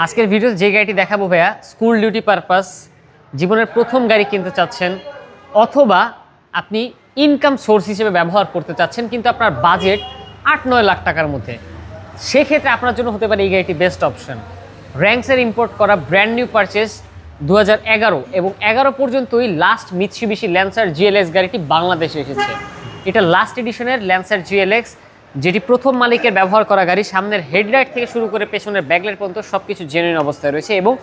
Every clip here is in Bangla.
আজকের ভিডিওতে যে গাড়িটি দেখাবো ভাইয়া স্কুল ডিউটি পারপাস জীবনের প্রথম গাড়ি কিনতে চাচ্ছেন অথবা আপনি ইনকাম সোর্স হিসেবে ব্যবহার করতে চাচ্ছেন কিন্তু আপনার বাজেট 8-9 লাখ টাকার মধ্যে, সেক্ষেত্রে আপনার জন্য হতে পারে এই গাড়িটি বেস্ট অপশন। র্যাঙ্কসের ইম্পোর্ট করা ব্র্যান্ড নিউ পারচেস 2011 এবং 11 পর্যন্তই লাস্ট মিৎসুবিশি ল্যান্সার জিএলএক্স গাড়িটি বাংলাদেশে এসেছে। এটা লাস্ট এডিশনের ল্যান্সার জিএলএক্স, যেটি প্রথম মালিকের ব্যবহার করা গাড়ি। সামনের হেডলাইট থেকে শুরু করে পেছনের ব্যাকলাইট পর্যন্ত সব কিছু জেনুইন অবস্থায় রয়েছে এবং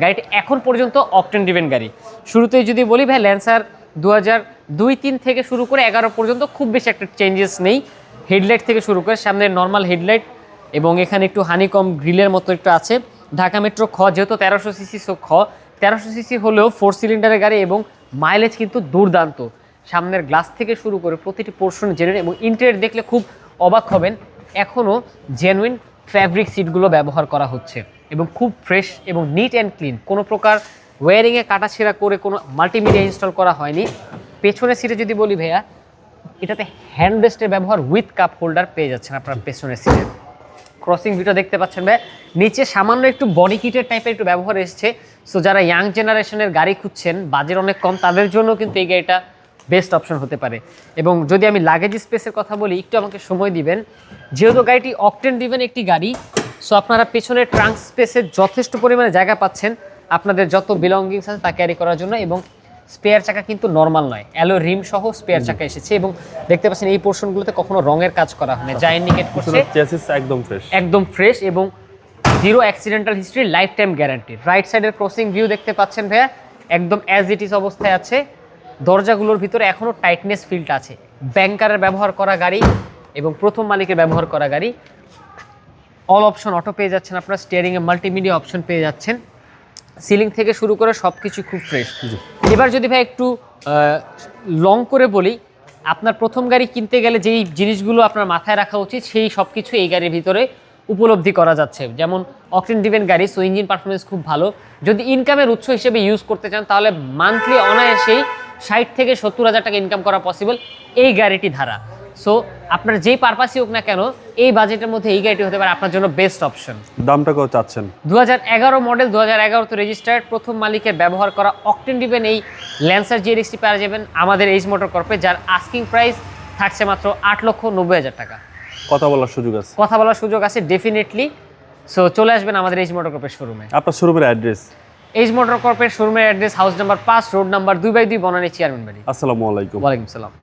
গাড়িটি এখন পর্যন্ত অকটেন ড্রিভেন গাড়ি। শুরুতেই যদি বলি ভাই, ল্যান্সার 2002-03 থেকে শুরু করে 11 পর্যন্ত খুব বেশি একটা চেঞ্জেস নেই। হেডলাইট থেকে শুরু করে সামনের নর্মাল হেডলাইট এবং এখানে একটু হানিকম গ্রিলের মতো একটু আছে। ঢাকা মেট্রো খ, যেহেতু 1300 সিসি, সো খ 1300 সিসি হলেও 4 সিলিন্ডারের গাড়ি এবং মাইলেজ কিন্তু দুর্দান্ত। সামনের গ্লাস থেকে শুরু করে প্রতিটি পোর্শন জেনুইন এবং ইন্টেরিয়র দেখলে খুব অবাক হবেন, এখনও জেনুইন ফ্যাব্রিক সিটগুলো ব্যবহার করা হচ্ছে এবং খুব ফ্রেশ এবং নিট অ্যান্ড ক্লিন। কোনো প্রকার ওয়ারিংয়ে কাটাছেঁড়া করে কোনো মাল্টিমিডিয়া ইনস্টল করা হয়নি। পেছনের সিটে যদি বলি ভাইয়া, এটাতে হ্যান্ডরেস্টের ব্যবহার উইথ কাপ হোল্ডার পেয়ে যাচ্ছেন আপনার পেছনের সিটে। ক্রসিং ভিউটা দেখতে পাচ্ছেন ভাই, নিচে সামান্য একটু বডি কিটের টাইপের একটু ব্যবহার এসেছে। সো যারা ইয়াং জেনারেশনের গাড়ি খুঁজছেন, বাজেট অনেক কম, তাদের জন্য কিন্তু এই গাড়িটা বেস্ট অপশন হতে পারে। এবং যদি আমি লাগেজ স্পেসের কথা বলি, একটু আমাকে সময় দিবেন। যেহেতু গাড়িটি অকটেন ড্রিভেন একটি গাড়ি, সো আপনারা পেছনের ট্রাঙ্ক স্পেসে যথেষ্ট পরিমাণে জায়গা পাচ্ছেন আপনাদের যত বিলঙ্গিংস আছে তা ক্যারি করার জন্য। এবং স্পেয়ার চাকা কিন্তু নর্মাল নয়, অ্যালো রিম সহ স্পেয়ার চাকা এসেছে এবং দেখতে পাচ্ছেন এই পোর্শনগুলোতে কখনো রঙের কাজ করা হয় না, যা ইন্ডিকেট করছে একদম ফ্রেশ এবং zero accidental history, life time guarantee. Right সাইডের ক্রসিং ভিউ দেখতে পাচ্ছেন ভাইয়া, একদম অ্যাজ ইট ইজ অবস্থায় আছে। দরজাগুলোর ভিতরে এখনও টাইটনেস ফিলটা আছে। ব্যাংকারের ব্যবহার করা গাড়ি এবং প্রথম মালিকের ব্যবহার করা গাড়ি। অল অপশন অটো পেয়ে যাচ্ছেন আপনারা, স্টিয়ারিংয়ে মাল্টিমিডিয়া অপশন পেয়ে যাচ্ছেন। সিলিং থেকে শুরু করে সব কিছু খুব ফ্রেশ। এবার যদি ভাই একটু লং করে বলি, আপনার প্রথম গাড়ি কিনতে গেলে যেই জিনিসগুলো আপনার মাথায় রাখা উচিত সেই সব কিছু এই গাড়ির ভিতরে উপলব্ধি করা যাচ্ছে। যেমন অকটেন ড্রিভেন গাড়ি, সো ইঞ্জিন পারফরমেন্স খুব ভালো। যদি ইনকামের উৎস হিসেবে ইউজ করতে চান তাহলে মান্থলি অনায়াসেই 60 থেকে 70 হাজার টাকা ইনকাম করা পসিবল এই গাড়িটি ধারা। সো আপনার যেই পারপাসই হোক না কেন, এই বাজেটের মধ্যে এই গাড়িটি হতে পারে আপনার জন্য বেস্ট অপশন। দামটা কত চাচ্ছেন? 2011 মডেল, 2011 তো রেজিস্টার্ড, প্রথম মালিকের ব্যবহার করা অকটেন ড্রিভেন এই ল্যান্সার জিএলএক্সটি পেয়ে যাবেন আমাদের এইচ মোটর কর্পে, যার আস্কিং প্রাইস থাকছে মাত্র 8,90,000 টাকা। কথা বলার সুযোগ আছে ডেফিনেটলি। সো চলে আসবেন আমাদের এইচ মোটর কর্পের শোরুমে। আপনার শোরুমের অ্যাড্রেস? এইচ মোটর কর্পের শোরুমের address house number 5, road number 2/2, Banani chairman বাড়ি। আসসালামু আলাইকুম। ওয়ালাইকুম সালাম।